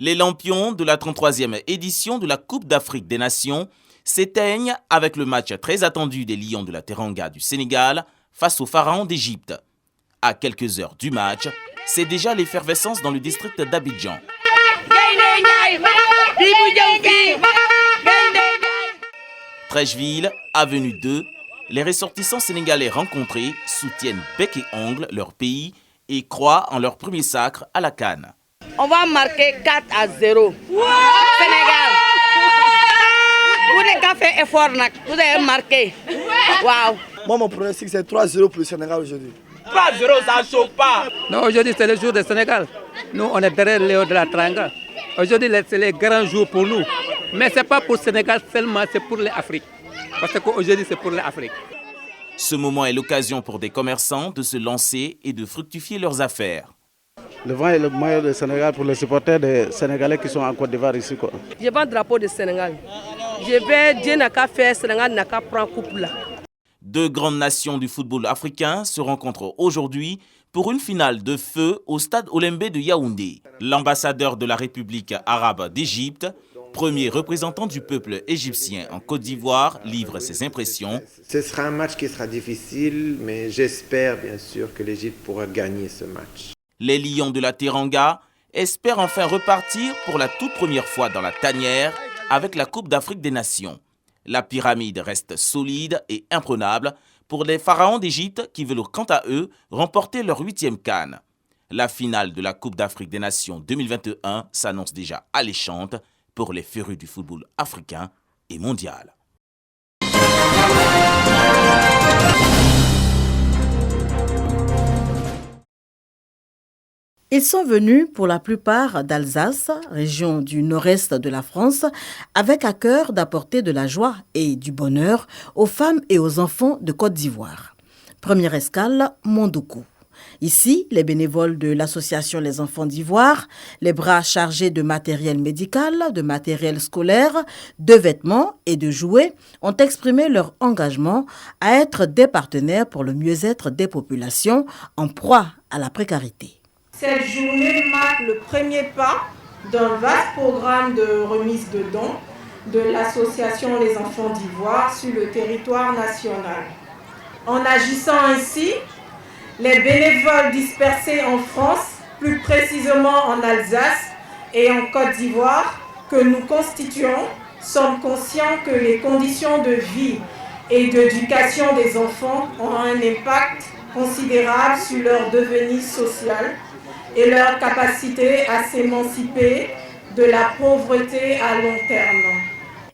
Les lampions de la 33e édition de la Coupe d'Afrique des Nations s'éteignent avec le match très attendu des Lions de la Teranga du Sénégal face aux Pharaons d'Égypte. À quelques heures du match, c'est déjà l'effervescence dans le district d'Abidjan. Trècheville, avenue 2, les ressortissants sénégalais rencontrés soutiennent bec et ongle leur pays et croient en leur premier sacre à la CAN. On va marquer 4-0. Sénégal. Vous n'avez qu'à faire effort, vous avez marqué. Wow. Moi, mon pronostic, c'est 3-0 pour le Sénégal aujourd'hui. 3-0, ça ne chauffe pas. Non, aujourd'hui, c'est le jour du Sénégal. Nous, on est derrière Léo de la Teranga. Aujourd'hui, c'est les grands jours pour nous. Mais ce n'est pas pour le Sénégal seulement, c'est pour l'Afrique. Parce qu'aujourd'hui, c'est pour l'Afrique. Ce moment est l'occasion pour des commerçants de se lancer et de fructifier leurs affaires. Le vent est le meilleur du Sénégal pour les supporters des Sénégalais qui sont en Côte d'Ivoire ici. Je vends le drapeau du Sénégal. Je vais, Dieu n'a qu'à faire, Sénégal n'a qu'à prendre coupe là. Deux grandes nations du football africain se rencontrent aujourd'hui pour une finale de feu au stade Olembe de Yaoundé. L'ambassadeur de la République arabe d'Égypte, premier représentant du peuple égyptien en Côte d'Ivoire, livre ses impressions. Ce sera un match qui sera difficile, mais j'espère bien sûr que l'Égypte pourra gagner ce match. Les Lions de la Teranga espèrent enfin repartir pour la toute première fois dans la tanière avec la Coupe d'Afrique des Nations. La pyramide reste solide et imprenable pour les pharaons d'Égypte qui veulent quant à eux remporter leur 8e CAN. La finale de la Coupe d'Afrique des Nations 2021 s'annonce déjà alléchante pour les férus du football africain et mondial. Ils sont venus pour la plupart d'Alsace, région du nord-est de la France, avec à cœur d'apporter de la joie et du bonheur aux femmes et aux enfants de Côte d'Ivoire. Première escale, Mondoukou. Ici, les bénévoles de l'association Les Enfants d'Ivoire, les bras chargés de matériel médical, de matériel scolaire, de vêtements et de jouets, ont exprimé leur engagement à être des partenaires pour le mieux-être des populations en proie à la précarité. Cette journée marque le premier pas d'un vaste programme de remise de dons de l'association Les Enfants d'Ivoire sur le territoire national. En agissant ainsi, les bénévoles dispersés en France, plus précisément en Alsace et en Côte d'Ivoire, que nous constituons, sommes conscients que les conditions de vie et d'éducation des enfants ont un impact considérable sur leur devenir social et leur capacité à s'émanciper de la pauvreté à long terme.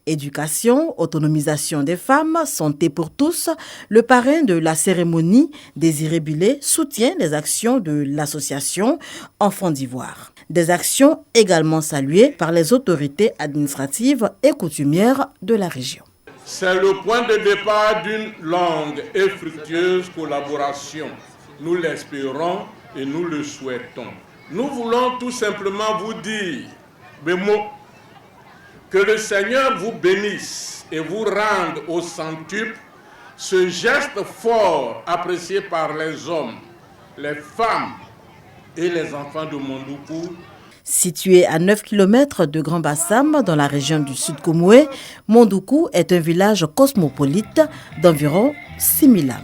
Éducation, autonomisation des femmes, santé pour tous, le parrain de la cérémonie, Désiré Bulé, soutient les actions de l'association Enfants d'Ivoire. Des actions également saluées par les autorités administratives et coutumières de la région. C'est le point de départ d'une longue et fructueuse collaboration. Nous l'espérons et nous le souhaitons. Nous voulons tout simplement vous dire, Bémo, que le Seigneur vous bénisse et vous rende au centuple ce geste fort apprécié par les hommes, les femmes et les enfants de Mondoukou. Situé à 9 km de Grand Bassam, dans la région du Sud Komoué, Mondoukou est un village cosmopolite d'environ 6000 âmes.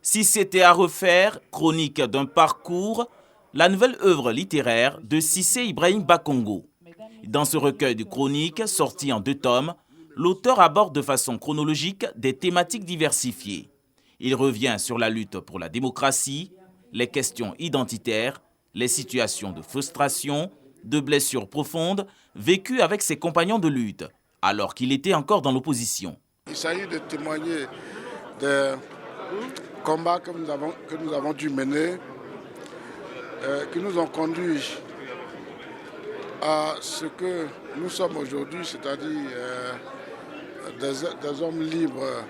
Si c'était à refaire, chronique d'un parcours, la nouvelle œuvre littéraire de Cissé Ibrahim Bakongo. Dans ce recueil de chroniques, sorti en 2 tomes, l'auteur aborde de façon chronologique des thématiques diversifiées. Il revient sur la lutte pour la démocratie, les questions identitaires, les situations de frustration, de blessures profondes vécues avec ses compagnons de lutte, alors qu'il était encore dans l'opposition. Il s'agit de témoigner des combats que nous avons dû mener, qui nous ont conduits à ce que nous sommes aujourd'hui, c'est-à-dire des hommes libres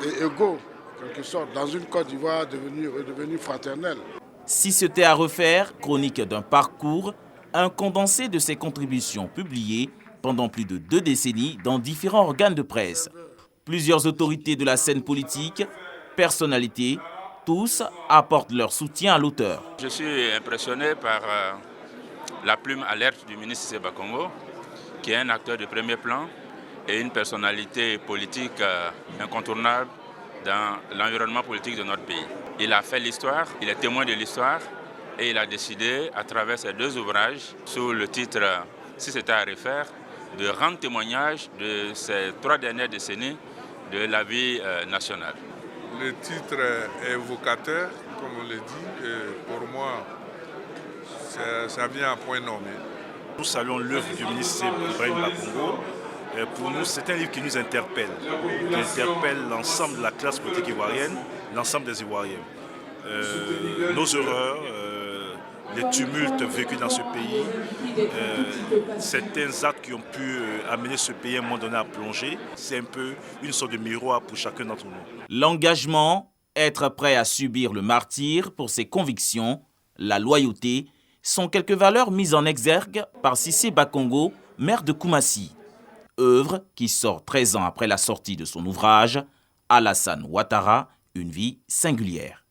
et égaux, en quelque sorte, dans une Côte d'Ivoire devenue fraternelle. Si c'était à refaire, chronique d'un parcours, un condensé de ses contributions publiées pendant plus de 2 décennies dans différents organes de presse. Plusieurs autorités de la scène politique, personnalités, tous apportent leur soutien à l'auteur. Je suis impressionné par la plume alerte du ministre Cissé Bakongo, qui est un acteur de premier plan et une personnalité politique incontournable dans l'environnement politique de notre pays. Il a fait l'histoire, il est témoin de l'histoire et il a décidé, à travers ses 2 ouvrages, sous le titre « Si c'était à refaire », de rendre témoignage de ces 3 dernières décennies de la vie nationale. Le titre est évocateur, comme on le dit, et pour moi, ça vient à point nommé. Nous saluons l'œuvre du ministre Ibrahim Bakongo. Pour nous, c'est un livre qui nous interpelle, l'ensemble de la classe politique ivoirienne, l'ensemble des Ivoiriens. Nos erreurs, les tumultes vécus dans ce pays, certains actes qui ont pu amener ce pays à un moment donné à plonger, c'est un peu une sorte de miroir pour chacun d'entre nous. L'engagement, être prêt à subir le martyre pour ses convictions, la loyauté, sont quelques valeurs mises en exergue par Cissé Bakongo, maire de Koumassi. Œuvre qui sort 13 ans après la sortie de son ouvrage « Alassane Ouattara, une vie singulière ».